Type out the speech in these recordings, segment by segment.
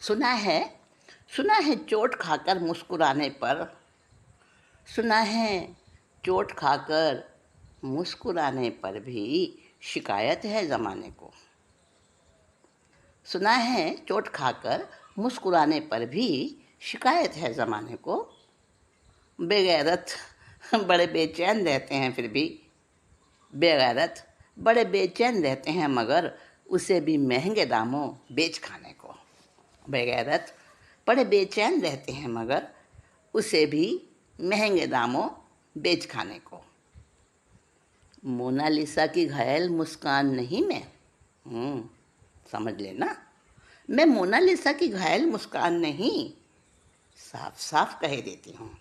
सुना है सुना है चोट खाकर मुस्कुराने पर। सुना है चोट खाकर मुस्कुराने पर भी शिकायत है ज़माने को। सुना है चोट खाकर मुस्कुराने पर भी शिकायत है ज़माने को। बेगैरत बड़े बेचैन रहते हैं फिर भी। बेगैरत बड़े बेचैन रहते हैं मगर उसे भी महंगे दामों बेच खाने को। बेगैरत बड़े बेचैन रहते हैं मगर उसे भी महंगे दामों बेच खाने को। मोनालिसा की घायल मुस्कान नहीं मैं। समझ लेना, मैं मोनालिसा की घायल मुस्कान नहीं, साफ साफ कह देती हूँ।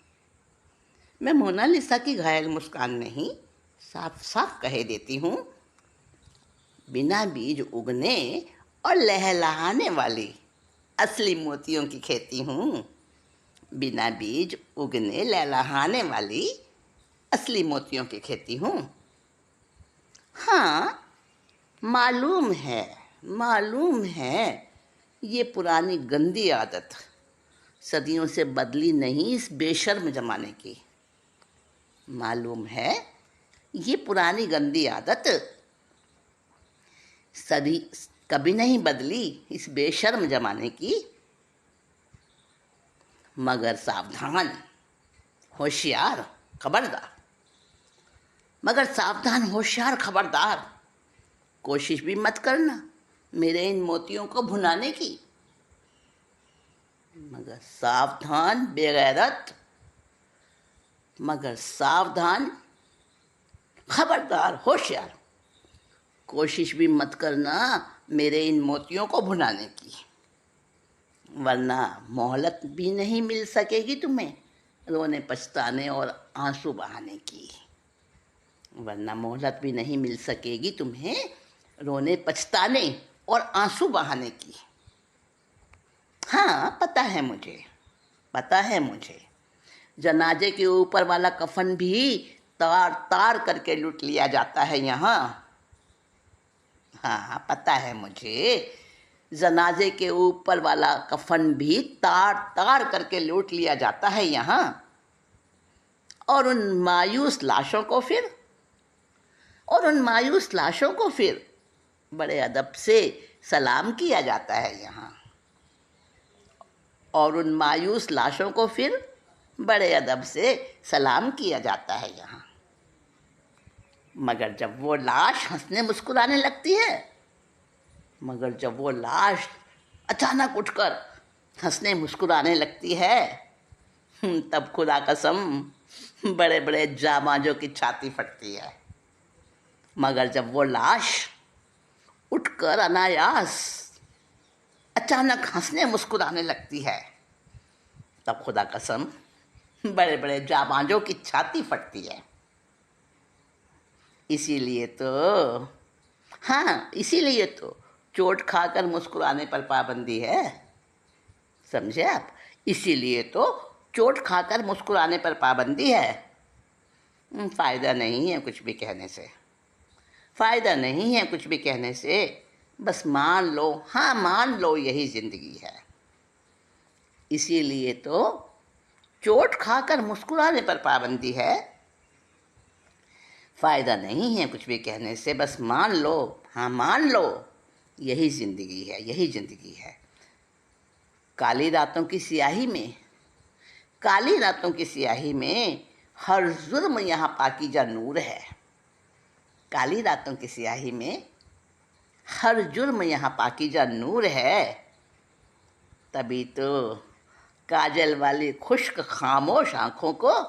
मैं मोनालिसा की घायल मुस्कान नहीं, साफ साफ कह देती हूँ। बिना बीज उगने और लहलहाने वाली असली मोतियों की खेती हूँ। बिना बीज उगने लहलहाने वाली असली मोतियों की खेती हूँ। हाँ, मालूम है ये पुरानी गंदी आदत सदियों से बदली नहीं इस बेशर्म जमाने की। मालूम है ये पुरानी गंदी आदत सदी कभी नहीं बदली इस बेशर्म जमाने की। मगर सावधान, होशियार, खबरदार। मगर सावधान, होशियार, खबरदार। कोशिश भी मत करना मेरे इन मोतियों को भुनाने की। मगर सावधान बेगैरत, मगर सावधान, खबरदार, होशियार। कोशिश भी मत करना मेरे इन मोतियों को भुनाने की, वरना मोहलत भी नहीं मिल सकेगी तुम्हें रोने पछताने और आंसू बहाने की। वरना मोहलत भी नहीं मिल सकेगी तुम्हें रोने पछताने और आंसू बहाने की। हाँ, पता है मुझे जनाजे के ऊपर वाला कफन भी तार तार करके लूट लिया जाता है यहाँ। हाँ, पता है मुझे जनाजे के ऊपर वाला कफन भी तार तार करके लूट लिया जाता है यहाँ। और उन मायूस लाशों को फिर बड़े अदब से सलाम किया जाता है यहाँ। और उन मायूस लाशों को फिर बड़े अदब से सलाम किया जाता है यहाँ। मगर जब वो लाश हंसने मुस्कुराने लगती है, मगर जब वो लाश अचानक उठकर हंसने मुस्कुराने लगती है, तब खुदा कसम बड़े बड़े जामाजों की छाती फटती है। मगर जब वो लाश उठकर अनायास अचानक हंसने मुस्कुराने लगती है, तब खुदा कसम बड़े बड़े जाबाजों की छाती फटती है। इसीलिए तो चोट खाकर मुस्कुराने पर पाबंदी है। समझे आप? इसीलिए तो चोट खाकर मुस्कुराने पर पाबंदी है। फ़ायदा नहीं है कुछ भी कहने से, बस मान लो यही ज़िंदगी है। इसीलिए तो चोट खाकर मुस्कुराने पर पाबंदी है। फ़ायदा नहीं है कुछ भी कहने से, बस मान लो यही ज़िंदगी है। काली रातों की स्याही में हर जुर्म यहाँ पाकीज़ा नूर है। काली रातों की स्याही में हर जुर्म यहाँ पाकीज़ा नूर है। तभी तो काजल वाली खुश्क खामोश आँखों को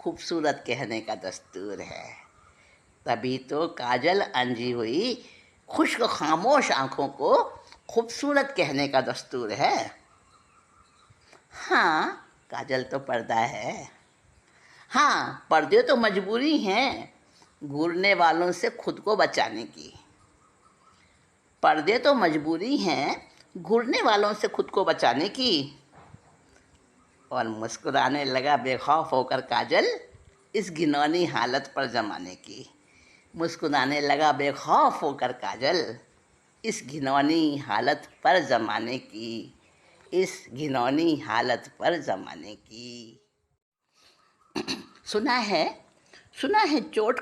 खूबसूरत कहने का दस्तूर है। तभी तो काजल अंजी हुई खुश्क खामोश आँखों को खूबसूरत कहने का दस्तूर है। हाँ, काजल तो पर्दा है। हाँ, पर्दे तो मजबूरी हैं घूरने वालों से खुद को बचाने की। पर्दे तो मजबूरी हैं घूरने वालों से खुद को बचाने की। और मुस्कुराने लगा बेखौफ होकर काजल इस घिनौनी हालत पर ज़माने की। मुस्कुराने लगा बेखौफ होकर काजल इस घिनौनी हालत पर ज़माने की। इस घिनौनी हालत पर ज़माने की। सुना है चोट